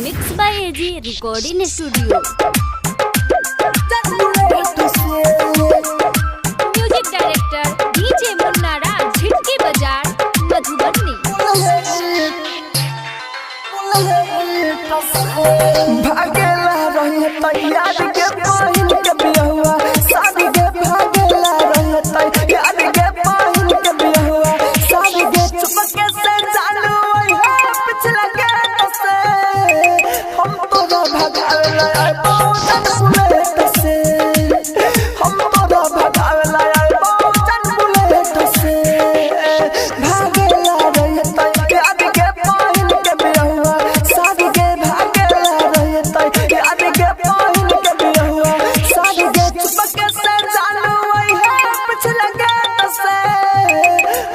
Mix by AG recording studio. Music director DJ Munna Raj, Jhitki Bazar Madhubani. भागेला रही तैयार के पहिन के बियाहुआ शादी के भागेला रही तैयार के पहिन के बियाहुआ शादी के चुपके से चालू है पिछला गेट से हम तो भगावेला बहुत बुलेट से हम तो भगावेला बहुत बुलेट से भागेला रही तैयार के पहिन के बियाहुआ शादी के भागेला रही तैयार के पहिन के बियाहुआ शादी के चुपके से चालू है पिछला गेट से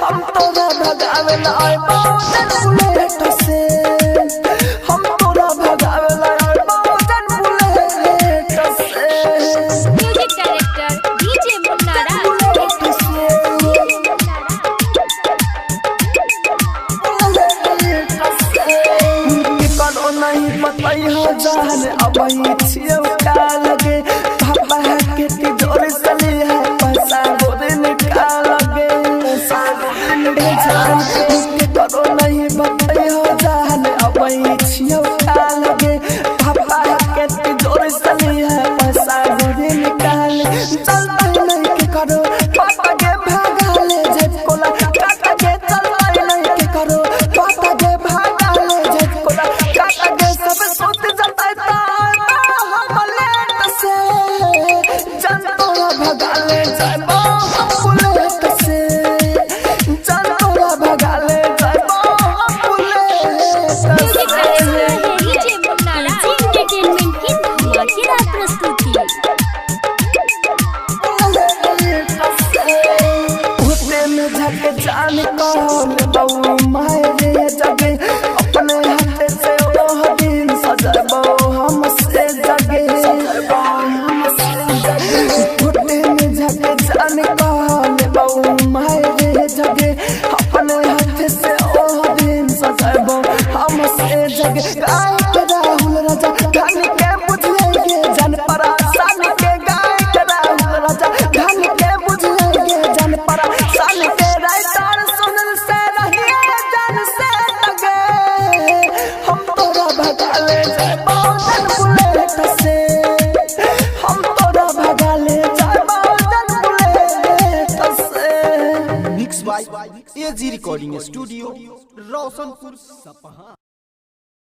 हम तो भगावेला बहुत बुलेट से हम तो भगावेला बहुत बुलेट से। म्यूजिक डायरेक्टर डीजे मुन्ना राज। करो नहीं बताइयो जान अबई छियो का लगे पापा के तिजोरी चली है पैसा गोरे निकाल लगे पैसा गोरे जान के करो नहीं बताइयो जान अबई छियो का लगे पापा के तिजोरी चली है पैसा गोरे निकाल चलता नहीं के करो पापा के भागा ले जेब कोला काका के चलता नहीं के करो पापा के भागा ले जेब कोला काका के सब सोच जाता है हम लेट से जनतो भगा ले जाबो बुलेट से जनतो भगा ले जाबो बुलेट म्यूजिक से। डायरेक्टर डीजे मुन्ना राज, एंटरटेनमेंट की धमाकेदार प्रस्तुति। उठने में झके जान कौन बहू मारे जगे अपने हाथ से ओह दिन सजबो हमसे जगे उठने में झके जान कौन बहू मारे जगे अपने हाथ से ओह दिन सजबो हमसे जगे गाय के राहुल राजा धन के बुझलेंगे जन परा सान के गाय के राहुल राजा धन के बुझलेंगे जन परा सान के राइटर सुनल से रहिए जन से लगे हम तोरा भगा ले जाबो जन बुलेट से हम तोरा भगा ले जाबो जन बुलेट से। Mix by AG recording studio, Roshanpur Sapaha.